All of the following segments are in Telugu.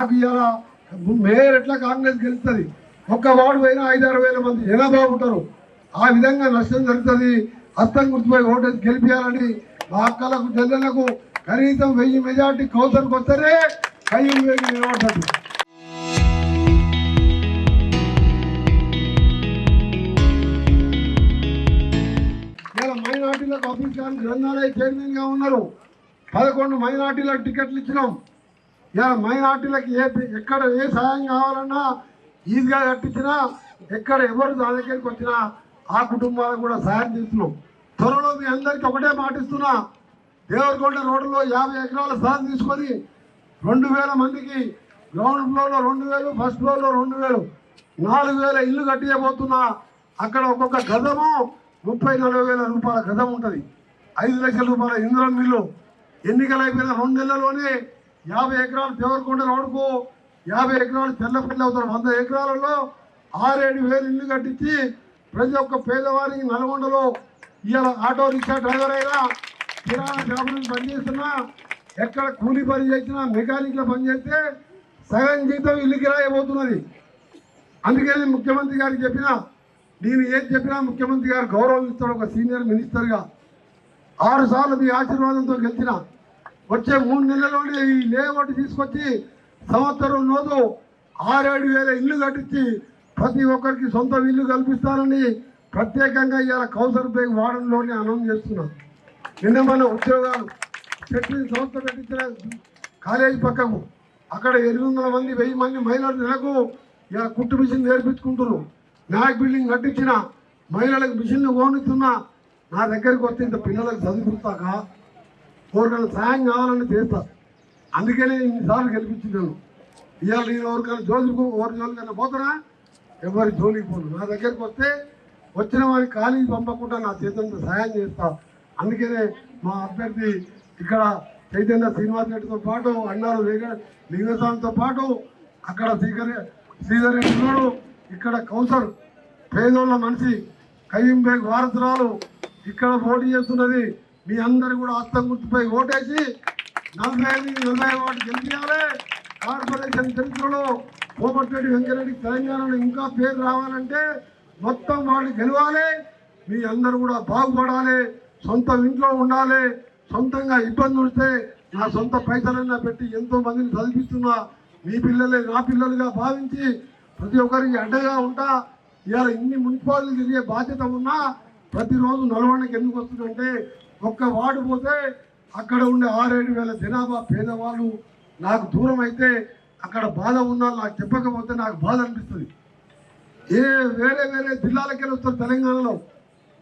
మేయర్ ఎట్లా కాంగ్రెస్ గెలుస్తుంది, ఒక్క వార్డు పోయినా 5-6 వేల మంది జనాభా ఉంటారు. ఆ విధంగా నష్టం జరుగుతుంది. హస్తం గుర్తుపై ఓటేసి గెలిపించాలని మా అక్కలకు చెల్లెలకు కనీసం 1000 మెజార్టీ కౌన్సిల్కి వస్తేనే కయ్యం వేగి నిలబడతాడు. ఇలా మైనార్టీలకు ఆఫీస్ కానీ గ్రంథాలయ చైర్మన్గా ఉన్నారు. 11 మైనార్టీలకు టికెట్లు ఇచ్చినాం. ఇలా మైనార్టీలకు ఎక్కడ ఏ సహాయం కావాలన్నా ఈజీగా కట్టించినా, ఎక్కడ ఎవరు దాని దగ్గరికి వచ్చినా ఆ కుటుంబాలకు కూడా సహాయం చేస్తున్నాం. త్వరలో మీ అందరికీ ఒకటే మాటిస్తున్నా, దేవరకొండ రోడ్డులో 50 ఎకరాల స్థలం తీసుకొని 2000 మందికి గ్రౌండ్ ఫ్లోర్లో 2000, ఫస్ట్ ఫ్లోర్లో 2000, 4000 ఇల్లు కట్టియబోతున్నా. అక్కడ ఒక్కొక్క గజము 30-40 వేల రూపాయల గజం ఉంటుంది. 5 లక్షల రూపాయల ఇంద్రం మిల్లు. ఎన్నికలు అయిపోయిన 2 నెలల్లోనే 50 ఎకరాలు దేవరకొండ రోడ్డుకు, 50 ఎకరాలు తెల్లపల్లి అవుతారు. 100 ఎకరాలలో 6-7 వేలు ఇల్లు కట్టించి ప్రతి ఒక్క పేదవారికి నల్గొండలో ఇవాళ ఆటో రిక్షా డ్రైవర్ అయినా, కిరాణా షాపులను పనిచేస్తున్నా, ఎక్కడ కూలీ పని చేసినా, మెకానిక్లో పనిచేస్తే సగం జీతం ఇల్లు కిరాయిపోతున్నది. అందుకని ముఖ్యమంత్రి గారికి చెప్పినా, నేను ఏది చెప్పినా ముఖ్యమంత్రి గారు గౌరవం ఇస్తాడు. ఒక సీనియర్ మినిస్టర్గా 6 సార్లు మీ ఆశీర్వాదంతో గెలిచిన వచ్చే 3 నెలల్లోనే ఈ లేఅవుట్ తీసుకొచ్చి సంవత్సరం రోజు 6-7 వేల ఇల్లు కట్టించి ప్రతి ఒక్కరికి సొంత ఇల్లు కల్పిస్తానని ప్రత్యేకంగా ఇవాళ కౌన్సిల్ బేగ్ వార్డులోనే అనౌన్స్ చేస్తున్నాం. నిన్న మన ఉద్యోగాలు పెట్టిన సంస్థ పెట్టించిన కాలేజీ పక్కకు అక్కడ 800 మంది 1000 మంది మహిళలు నెలకు ఇలా కుట్టు మిషన్ నేర్పించుకుంటున్నారు. మ్యాక్ బిల్డింగ్ కట్టించిన మహిళలకు మిషన్లు కోనిస్తున్నా. నా దగ్గరికి వస్తే ఇంత పిల్లలకు చదువుతాక ఎవరికైనా సాయం కావాలని చేస్తా. అందుకనే ఇన్నిసార్లు గెలిపించినాను. ఇవాళ నేను ఎవరికైనా జోలికైనా పోతానా, ఎవరి జోలికి పోను. నా దగ్గరికి వస్తే వచ్చిన వారికి ఖాళీ పంపకుండా నా చేతులతో సహాయం చేస్తా. అందుకనే మా అభ్యర్థి ఇక్కడ చైతన్య శ్రీనివాస్ రెడ్డితో పాటు అన్నారు లింగస్వామితో పాటు అక్కడ శ్రీధర్ రెడ్డి ఉన్నాడు. ఇక్కడ కౌన్సర్ పేదోళ్ళ మనిషి కయ్యం బేగ్ వారసురాలు ఇక్కడ పోటీ చేస్తున్నది. మీ అందరు కూడా హస్తం గుర్తుపై ఓటేసి 45-40 వాటి గెలిపించాలి. కార్పొరేషన్ చరిత్రలో కోమటిరెడ్డి వెంకరెడ్డి తెలంగాణలో ఇంకా పేరు రావాలంటే మొత్తం వాళ్ళు గెలవాలి. మీ అందరూ కూడా బాగుపడాలి, సొంత ఇంట్లో ఉండాలి. సొంతంగా ఇబ్బంది వస్తే నా సొంత పైసలన్నా పెట్టి ఎంతో మందిని చదివిస్తున్నా. మీ పిల్లలే నా పిల్లలుగా భావించి ప్రతి ఒక్కరికి అడ్డగా ఉంటా. ఇవాళ ఇన్ని మున్సిపాలిటీ తిరిగే బాధ్యత ఉన్నా ప్రతిరోజు నల్గొండకి ఎందుకు వస్తుందంటే ఒక్క వార్డు పోతే అక్కడ ఉండే 6-7 వేల జనాభా పేదవాళ్ళు నాకు దూరం అయితే అక్కడ బాధ ఉన్నా నాకు చెప్పకపోతే నాకు బాధ అనిపిస్తుంది. వేరే జిల్లాలకి వస్తారు. తెలంగాణలో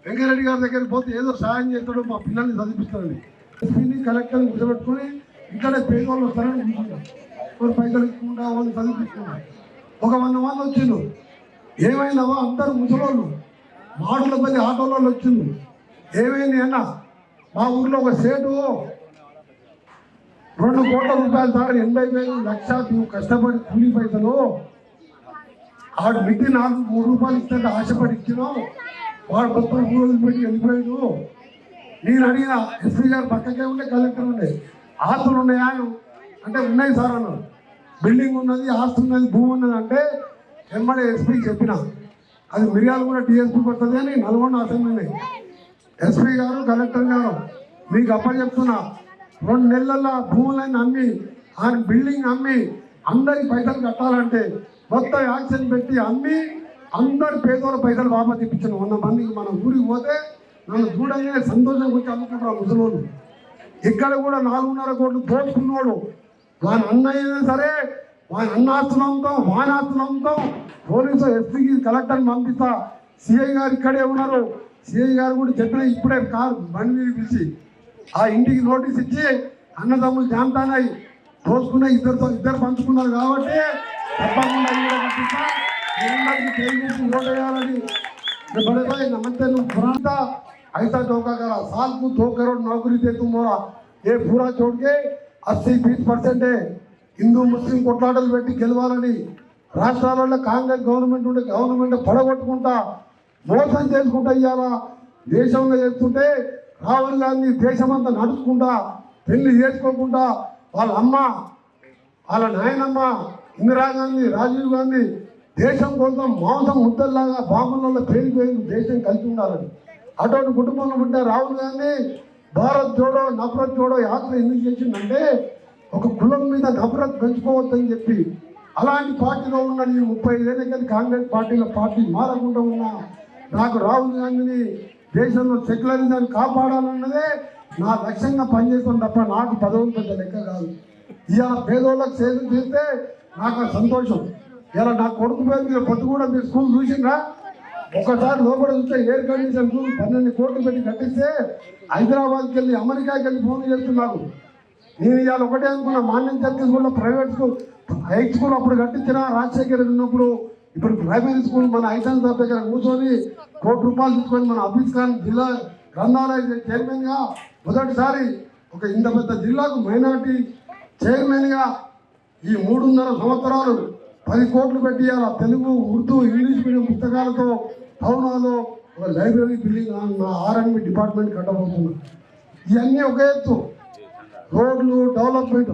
వెంకరెడ్డి గారి దగ్గరికి పోతే ఏదో సాయం చేస్తాడు, మా పిల్లల్ని చదివిస్తారని ఎస్పీని కలెక్టర్ని కూర్చోబెట్టుకొని ఇక్కడే పేదవాళ్ళు వస్తారని వాళ్ళు పైసలు ఇచ్చుకుంటా వాళ్ళు చదివించుకుంటారు. ఒక 100 మంది వచ్చిండు. ఏమైందవా అందరూ ముసలోళ్ళు మాడులపల్లి ఆటోలో వచ్చింది. ఏమైంది అన్న, మా ఊర్లో ఒక సేటు 2 కోట్ల రూపాయలు సార్ 80,000 లక్ష కష్టపడి కూలీ పైసలు ఆడు మిట్టి 3 రూపాయలు ఇస్తే ఆశపడి ఇచ్చినావు. వాడు మొత్తం ఊరు పెట్టి వెళ్ళిపోయాడు. నేను అడిగిన ఎస్పీ గారు పక్కకే ఉండే కలెక్టర్ ఉండే ఆస్తులు ఉన్నాయా అంటే ఉన్నాయి సార్ అన్నారు. బిల్డింగ్ ఉన్నది, ఆస్తి ఉన్నది, భూమి ఉన్నది అంటే వెంబడే ఎస్పీకి చెప్పిన అది మిర్యాలు కూడా డిఎస్పీ పడుతుంది అని నల్గొండ అసెంబ్లీ ఎస్పీ గారు కలెక్టర్ గారు మీకు చెప్తున్నా 2 నెలల భూములన్నీ అమ్మి ఆ బిల్డింగ్ అమ్మి అందరికి పైసలు కట్టాలంటే మొత్తం యాక్షన్ పెట్టి అమ్మి అందరు పేదోళ్ళ పైసలు వాపస్ ఇప్పించిన 100 మందికి. మన ఊరికి పోతే నన్ను చూడగానే సంతోషం వచ్చి అమ్ముకుంటారు ముసలోళ్ళు. ఇక్కడ కూడా 4.5 కోట్లు దోచుకున్నాడు. వాని అన్న అయినా సరే వాని అన్న ఆస్తులంతో వాని ఆస్తులంతో పోలీసు ఎస్పీకి కలెక్టర్ని పంపిస్తా. సిఐ గారు ఇక్కడే ఉన్నారు. సిఐ గారు కూడా చెప్పిన ఇప్పుడే కారు బండి మీద పిలిచి ఆ ఇంటికి నోటీస్ ఇచ్చి అన్నదమ్ములు జాంతానాయి దోచుకునే ఇద్దరు పంచుకున్నారు కాబట్టి తప్పకుండా పంపిస్తా. ఓట్ వేయాలని बड़े भाई नमस्ते पुराना ऐसा धोखा करा साल को 2 करोड़ नौकरी दे तुम मोरा ये पूरा छोड़ के 80-20% है हिंदू मुस्लिम కొట్లాటలు పెట్టి గెలవాలని రాష్ట్రాలలో కాంగ్రెస్ గవర్నమెంట్ ఉండే గవర్నమెంట్ పడగొట్టుకుంటా మోసం చేసుకుంటా ఇయాల దేశంలో చేస్తుంటే రాహుల్ గాంధీ దేశమంతా నడుచుకుంటా పెళ్లి చేసుకోకుండా వాళ్ళ అమ్మ వాళ్ళ నాయనమ్మ ఇందిరాగాంధీ, రాజీవ్ గాంధీ దేశం కోసం మాంసం ముద్దల్లాగా బాంబులలో పేలిపోయింది దేశం కలిసి ఉండాలని. అటువంటి కుటుంబంలో పుట్టిన రాహుల్ గాంధీ భారత్ జోడో నఫరత్ జోడో యాత్ర ఎందుకు చేసిందంటే ఒక కులం మీద నఫరత్ పెంచుకోవద్దని చెప్పి. అలాంటి పార్టీలో ఉన్న నేను 35 ఏళ్ళకి కాంగ్రెస్ పార్టీ మారకుండా ఉన్నా. నాకు రాహుల్ గాంధీని దేశంలో సెక్యులరిజాన్ని కాపాడాలన్నదే నా లక్ష్యంగా పనిచేస్తాను తప్ప నాకు పదవులు పెద్ద లెక్క కాదు. ఇవాళ పేదోళ్ళకి సేవ చేస్తే నాకు సంతోషం. ఇలా నా కొడుకు పేరు మీరు పొద్దు కూడా మీరు స్కూల్ చూసిండ్రా? ఒకసారి లోపల చూస్తే ఎయిర్ కండిషన్ 12 కోట్లు పెట్టి కట్టిస్తే హైదరాబాద్కి వెళ్ళి అమెరికాకి వెళ్ళి ఫోన్ చేస్తున్నారు. నేను ఇవాళ ఒకటే అనుకున్నా, మాన్యం ఛత్తీస్గఢ్లో ప్రైవేట్ స్కూల్ హై స్కూల్ అప్పుడు కట్టించిన రాజశేఖర్ ఉన్నప్పుడు. ఇప్పుడు ప్రైమరీ స్కూల్ మన ఐటన్ సార్ దగ్గర కూర్చొని ₹1 కోటి తీసుకొని మన హఫీజ్ ఖాన్ జిల్లా గ్రంథాలయ చైర్మన్గా మొదటిసారి ఒక ఇంత పెద్ద జిల్లాకు మైనార్టీ చైర్మన్గా ఈ 3.5 సంవత్సరాలు 10 కోట్లు పెట్టి అలా తెలుగు, ఉర్దూ, ఇంగ్లీష్ మీడియం పుస్తకాలతో టౌన్లో ఒక లైబ్రరీ బిల్డింగ్ నా R&B డిపార్ట్మెంట్ కట్టబోతున్నా. ఇవన్నీ ఒక ఎత్తు, రోడ్లు డెవలప్మెంట్.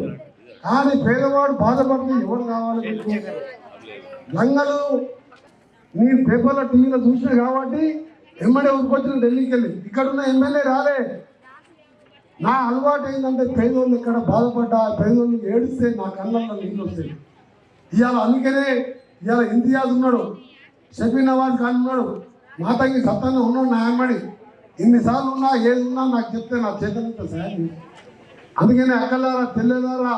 కానీ పేదవాడు బాధపడితే ఎవరు కావాలి? లంగలు నీ పేపర్లో టీవీలో చూసినా కాబట్టి ఎమ్మడే ఉరికొచ్చిన ఢిల్లీకి వెళ్ళి. ఇక్కడున్న ఎమ్మెల్యే రాలే. నా అలవాటు ఏంటంటే పేదోళ్ళు ఇక్కడ బాధపడ్డా, పేదోళ్ళు ఏడిస్తే నా కళ్ళల్లో నీళ్ళు వస్తాయి. ఇవాళ అందుకనే ఇవాళ ఇంతియాజ్ ఉన్నాడు, షఫీ నవాజ్ ఖాన్ ఉన్నాడు, మాతంగి సత్తాన్ని ఉన్నాడు నా అమ్మడి. ఇన్నిసార్లు ఉన్నా ఏది ఉన్నా నాకు చెప్తే నా చేతనంత సాయం. అందుకనే అక్కలారా, తెల్లదారా,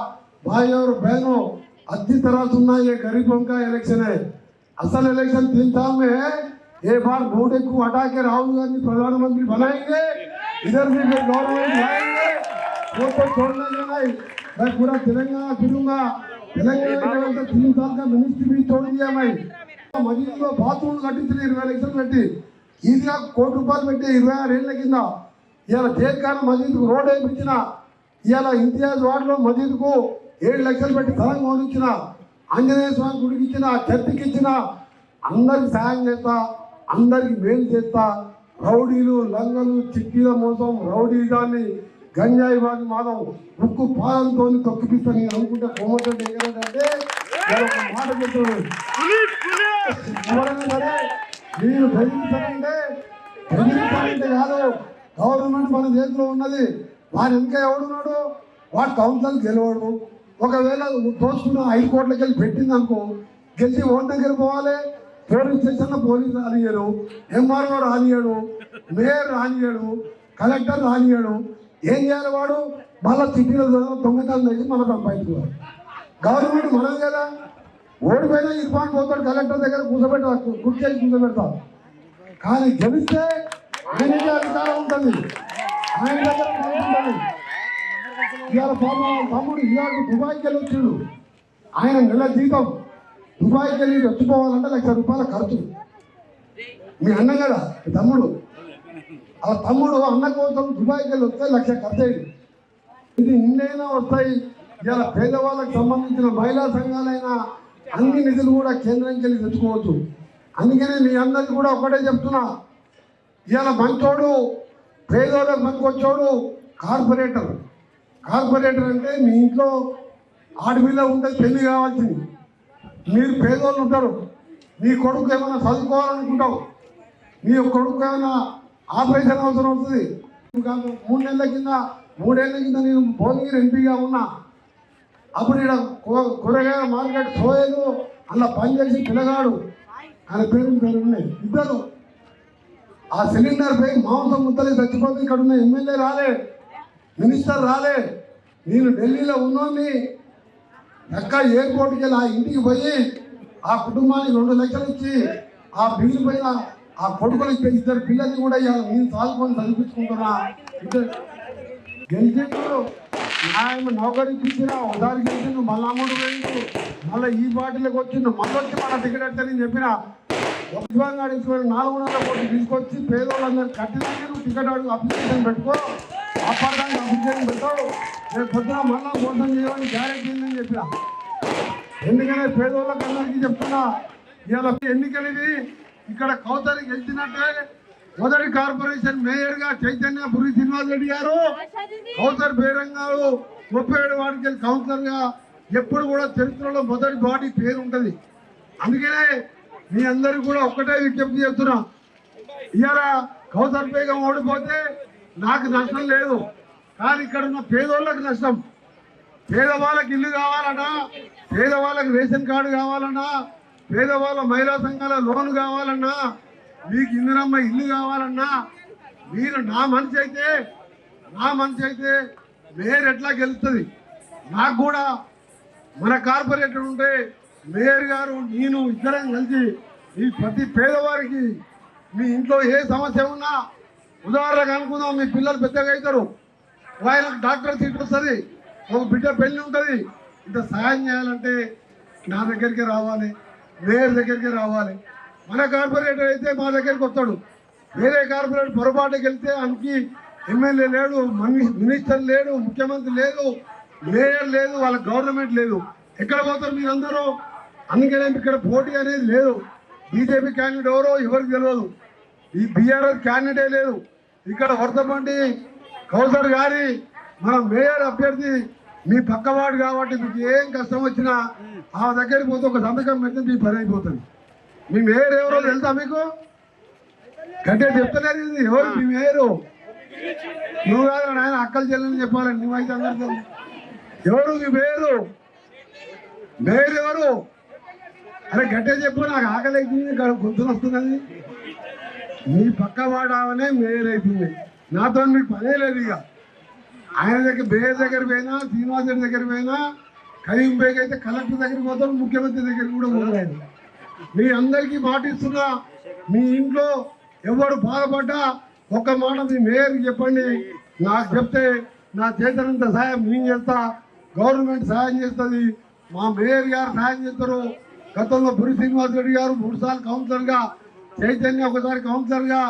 भाई और बहनों, अच्छी तरह सुनना, ये गरीबों का इलेक्शन है। असल इलेक्शन 3 साल में है। एक बार घोड़े को हटा के राहुल गांधी प्रधानमंत्री बनाएंगे, इधर भी फिर गवर्नमेंट लाएंगे, वो तो छोड़ने का नहीं। मैं पूरा तेलंगाना फिरूंगा। तेलंगाना में 3 साल का मिनिस्ट्री भी छोड़ दिया मैं। मजीद में बाथरूम कट्टिंచిన 20 లక్షలు పెట్టి ఈజీగా ₹1 కోటి పెట్టి 26 ఏళ్ల కింద ఇవాళ జేకాన మజీద్ రోడ్ వేయించిన. ఇవాళ ఇంతియాజ్ వార్డులో మజీద్కు 7 లక్షలు పెట్టి స్థలం కొనిచ్చిన, ఆంజనేయ స్వామి గుడికి ఇచ్చిన, చర్చికి ఇచ్చిన. అందరికి సాయం చేస్తా, అందరికి మేలు చేస్తా. రౌడీలు, లంగలు, చిక్కీల మోసం, రౌడీజాన్ని, గంజాయి వాడి మాదం ఉక్కు పాదంతో తొక్కిపిస్తా. నేను అనుకుంటే కోమటంటే ఏంటంటే ఒక మాట చెప్తున్నాను, ఎవరైనా సరే మీరు బెదిరించాలంటే కాదు, గవర్నమెంట్ మన చేతిలో ఉన్నది. వాడు ఇంకా ఎవడున్నాడు? వాడు కౌన్సిల్ గెలవడు. ఒకవేళ దోచుకున్న 5 కోట్లకి వెళ్ళి పెట్టింది అనుకో, గెలిచి ఓన్ దగ్గర పోవాలి. పోలీస్ స్టేషన్లో పోలీసు రానియడు, ఎంఆర్ఓ రానియడు, మేయర్ రానియడు, కలెక్టర్ రానియడు. ఏం చేయాలి వాడు? మళ్ళీ సిటీలో దొంగతనం చేసి మన బయటకు. గవర్నమెంట్ మనది కదా. ఓడిపోయినా ఇర్ఫాన్ పోతాడు కలెక్టర్ దగ్గర కూర్చేసి కూర్చోబెడతాం. కానీ గెలిస్తే ఆయనకే అధికారం ఉంటుంది, ఆయన దగ్గర ఉంటుంది. ఇవాళ తమ్ముడు ఇవాళ దుబాయ్కి వెళ్ళి వచ్చాడు. ఆయన నెల జీతం దుబాయ్కి వెళ్ళి వచ్చిపోవాలంటే ₹1,00,000 ఖర్చు. మీ అన్న కదా తమ్ముడు, ఆ తమ్ముడు అన్న కోసం దుబాయ్కి వెళ్ళి వస్తే ₹1,00,000 ఖర్చు అయ్యింది. ఇది ఇన్నైనా వస్తాయి. ఇవాళ పేదవాళ్ళకు సంబంధించిన మహిళా సంఘాలైనా అన్ని నిధులు కూడా కేంద్రంకి వెళ్ళి తెచ్చుకోవచ్చు. అందుకనే మీ అందరికీ కూడా ఒకటే చెప్తున్నా, ఇవాళ మంచోడు పేదోళ్ళకి పనికొచ్చోడు కార్పొరేటర్. కార్పొరేటర్ అంటే మీ ఇంట్లో ఆడపిల్ల ఉంటే పెళ్లి కావాల్సింది. మీరు పేదోళ్ళు ఉంటారు, నీ కొడుకు ఏమైనా చదువుకోవాలనుకుంటావు, నీ కొడుకు ఏమైనా ఆపరేషన్ అవసరం వస్తుంది. 3 నెలల కింద 3 ఏళ్ళ కింద నేను భువనగిరి ఎంపీగా ఉన్నా. అప్పుడు ఇక్కడ కూరగాయల మార్కెట్ సోయలు అలా పనిచేసి పిల్లగాడు, ఆయన పేరు ఉన్నాయి ఇద్దరు. ఆ సిలిండర్ పై మాంసం ముద్దలు చచ్చిపోతే ఇక్కడ ఉన్న ఎమ్మెల్యే రాలే, మినిస్టర్ రాలే. నేను ఢిల్లీలో ఉన్నోని ఎక్క ఎయిర్పోర్ట్కి వెళ్ళి ఆ ఇంటికి పోయి ఆ కుటుంబానికి 2 లక్షలు ఇచ్చి ఆ బిల్లు పైన ఆ కొడుకులు 2 పిల్లల్ని కూడా నేను సాగుకొని చదివించుకుంటున్నా. గెలిచిండు, ఆయన నౌకరీ ఇచ్చిన ఒకసారి గెలిచిండు, మళ్ళీ అమౌంట్ పోయిండు, మళ్ళీ ఈ పార్టీలోకి వచ్చిండు, మళ్ళీ వచ్చి మన టికెట్ ఎట్టని చెప్పిన ఉద్యోగంగా 400 కోట్లు తీసుకొచ్చి పేదోళ్ళందరూ కట్టినాక నువ్వు టికెట్ అడుగు అప్లికేషన్ పెట్టుకో, అప్పటిదానికి అప్లికేషన్ పెట్టావు, రేపు పొద్దున మళ్ళా మోసం చేయమని గ్యారెంటీ ఉందని చెప్పిన. ఎందుకనే పేదోళ్ళకి అందరికీ చెప్తున్నా, ఇవాళ ఎన్నికలు ఇక్కడ కౌతరి గెలిచినట్టే. మొదటి కార్పొరేషన్ మేయర్గా చైతన్యపురి శ్రీనివాస్ రెడ్డి గారు, కౌతర్ బేరం గారు 37 వార్డుకి కౌన్సిలర్గా ఎప్పుడు కూడా చరిత్రలో మొదటి బాడీ పేరు ఉంటుంది. అందుకనే మీ అందరికీ కూడా ఒక్కటే విజ్ఞప్తి చేస్తున్నా, ఇవాళ కౌసర్ బేగం ఓడిపోతే నాకు నష్టం లేదు, కానీ ఇక్కడ ఉన్న పేదోళ్ళకి నష్టం. పేదవాళ్ళకి ఇల్లు కావాలన్నా, పేదవాళ్ళకి రేషన్ కార్డు కావాలన్నా, పేదవాళ్ళ మహిళా సంఘాల లోన్ కావాలన్నా, మీకు ఇందిరమ్మ ఇల్లు కావాలన్నా, మీరు నా మనిషి అయితే మేయర్ ఎట్లా గెలుస్తుంది? నాకు కూడా మన కార్పొరేటర్ ఉంటే మేయర్ గారు నేను ఇద్దరం కలిసి ఈ ప్రతి పేదవారికి మీ ఇంట్లో ఏ సమస్య ఉన్నా, ఉదాహరణకు అనుకుందాం, మీ పిల్లలు పెద్దగా అవుతారు, ఆయనకు డాక్టర్ సీట్ వస్తుంది, ఒక బిడ్డ పెళ్లి ఉంటుంది, ఇంత సహాయం చేయాలంటే నా దగ్గరికి రావాలి, మేయర్ దగ్గరికి రావాలి. మన కార్పొరేటర్ అయితే మా దగ్గరికి వస్తాడు. వేరే కార్పొరేటర్ పొరపాటుకి వెళ్తే ఆయనకి ఎమ్మెల్యే లేడు, మినిస్టర్ లేడు, ముఖ్యమంత్రి లేదు, మేయర్ లేదు, వాళ్ళ గవర్నమెంట్ లేదు. ఎక్కడ పోతారు మీరందరూ? అందుకనే ఇక్కడ పోటీ అనేది లేదు. బీజేపీ క్యాండిడేట్ ఎవరో ఎవరికి తెలియదు, ఈ బీఆర్ఎస్ క్యాండిడేటే లేదు. ఇక్కడ వర్ధమండి కౌసర్ గారి మన మేయర్ అభ్యర్థి మీ పక్కవాడు కాబట్టి మీకు ఏం కష్టం వచ్చినా ఆ దగ్గరికి పోతే ఒక సంతకం పెడితే మీ పని అయిపోతుంది. మీ మేయర్ ఎవరో తెలుసా మీకు? గట్టిగా చెప్తలేదు. ఎవరు మీ మేయరు? నువ్వు కాదు ఆయన అక్కలు చెల్లని చెప్పాలి, నువ్వైతే అందరికీ ఎవరు మీ మేయరు? మేయర్ ఎవరు? అరే గట్టిగా చెప్పు, నాకు ఆకలి అవుతుంది, గొంతులు వస్తున్నది. మీ పక్కవాడావనే మేయర్ అవుతుంది, నాతో మీకు పనే లేదు. ఇక ఆయన దగ్గర మేయర్ దగ్గర పోయినా, శ్రీనివాస్ రెడ్డి దగ్గర పోయినా, కరీం బేగ్ అయితే కలెక్టర్ దగ్గరికి పోతాడు, ముఖ్యమంత్రి దగ్గరికి కూడా పోలేదు. మీ అందరికీ మాటిస్తున్నా, మీ ఇంట్లో ఎవరు బాధపడ్డా ఒక్క మాట మీ మేయర్కి చెప్పండి. నాకు చెప్తే నా చేతనంత సహాయం నేను చేస్తా, గవర్నమెంట్ సహాయం చేస్తుంది, మా మేయర్ గారు సహాయం చేస్తారు. గతంలో బురి శ్రీనివాస్ రెడ్డి గారు 3 సార్లు కౌన్సిలర్గా, చైతన్య ఒకసారి కౌన్సిలర్గా,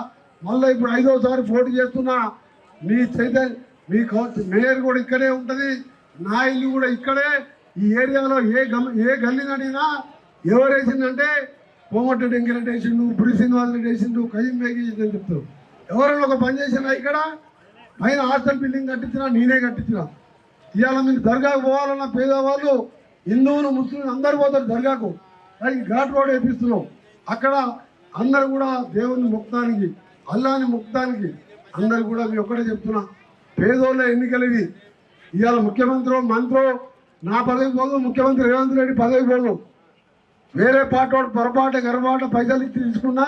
మళ్ళీ ఇప్పుడు 5వ సారి పోటీ చేస్తున్నా. మీ మీ మేయర్ కూడా ఇక్కడే ఉంటుంది, నా ఇల్లు కూడా ఇక్కడే. ఈ ఏరియాలో ఏ గల్లీ నడినా ఎవరు వేసిందంటే కోమటి వెంకరెడ్డి వేసిండు, బురి శ్రీనివాస్ రెడ్డి వేసిండు, కయ్యం బేగ్ వేసిండు అని చెప్తారు. ఎవరైనా ఒక పని చేసినా ఇక్కడ పైన హాస్టల్ బిల్డింగ్ కట్టించినా నేనే కట్టించిన. ఇవాళ మీరు దర్గాకు పోవాలన్న పేదవాళ్ళు, హిందువులు ముస్లింలు అందరు పోతారు దర్గాకు, కానీ ఘాట్ రోడ్ వేపిస్తున్నాం. అక్కడ అందరు కూడా దేవుని మొక్కడానికి, అల్లాని మొక్కడానికి అందరు కూడా మీ ఒక్కటే చెప్తున్నా, పేదోళ్ళ ఎన్నికలు ఇవి. ఇవాళ ముఖ్యమంత్రి మంత్రో నా పదవి పోదు, ముఖ్యమంత్రి రేవంత్ రెడ్డి పదవి పోదు. వేరే పాటోడు పొరపాటు పైసలు ఇచ్చి తీసుకున్నా,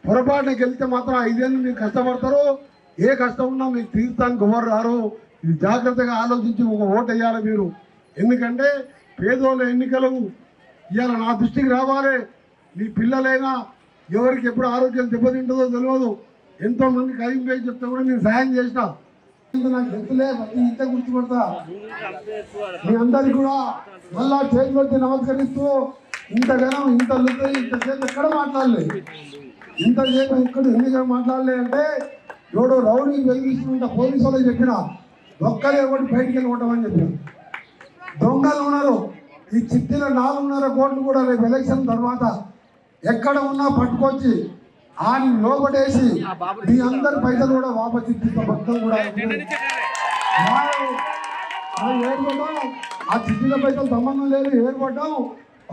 పొరపాటుకి వెళ్తే మాత్రం 5 ఏళ్ళు మీరు కష్టపడతారు. ఏ కష్టం ఉన్నా మీకు తీర్థానికి ఎవరు రారు. ఇది జాగ్రత్తగా ఆలోచించి ఒక ఓటు వేయాలి మీరు. ఎందుకంటే పేదోళ్ళ ఎన్నికలు ఇవాళ నా దృష్టికి రావాలి. మీ పిల్లలైనా ఎవరికి ఎప్పుడు ఆరోగ్యం దెబ్బతింటుందో తెలియదు. ఎంతోమంది కరీం బేగ్ చెప్తే కూడా నేను సహాయం చేసిన. నాకు గుర్తులే, ఇంత గుర్తుపడతా. మీ అందరికి కూడా మళ్ళా చేతిలోకి నమస్కరిస్తూ, ఇంతగానం ఇంతసేపు ఎక్కడ మాట్లాడలేదు, ఇంతసేపు ఇక్కడ ఎందుకు మాట్లాడలే అంటే ఎవడో రౌడీ వెలిగిస్తుంటా పోలీసు వాళ్ళకి చెప్పిన, ఒక్కరే ఒకటి బయటికి వెళ్ళి కొట్టమని చెప్పిన. దొంగలు ఉన్నారు. ఈ చిట్టీలో 4.5 కోట్లు కూడా రేపు ఎలక్షన్ తర్వాత ఎక్కడ ఉన్నా పట్టుకొచ్చి ఆయన లోపటేసి మీ అందరి పైసలు కూడా వాపస్ ఇప్పిస్తా. మొత్తం కూడా ఏర్పడ్డాం, ఆ చిట్టీల పైసలు సంబంధం లేదు, ఏర్పడ్డాం,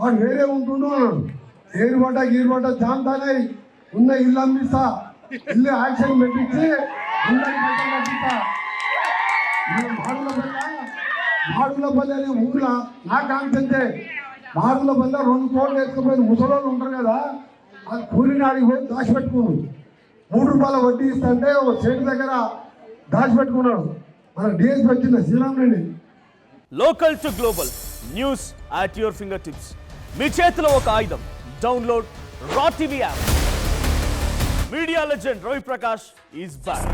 వాడు వేరే ఉంటున్నాడు. ఏర్పడ్డా జాంతానే ఉన్న ఇల్లు అమ్మిస్తా, ఇల్లు యాక్షన్ పెట్టించి అందరికి పైసలు కట్టిస్తా. మాడుగులపల్లి అనే ఊళ్ళో నా కాన్సెంటే, మాడుగులపల్లి 2 కోట్లు వేసుకుపోయిన ముసలోళ్ళు ఉంటారు కదా, అది కూలినాడికి పోయి దాచిపెట్టుకున్నాడు. 3 రూపాయల వడ్డీ ఇస్తుంటే ఒక చెట్టు దగ్గర దాచిపెట్టుకున్నాడు. మన డిఎస్పీ వచ్చింది Srirama Reddy. Local to global news at your finger tips. మీ చేతిలో ఒక ఆయుధం. డౌన్లోడ్ రా TV app. Media legend Ravi Prakash is back.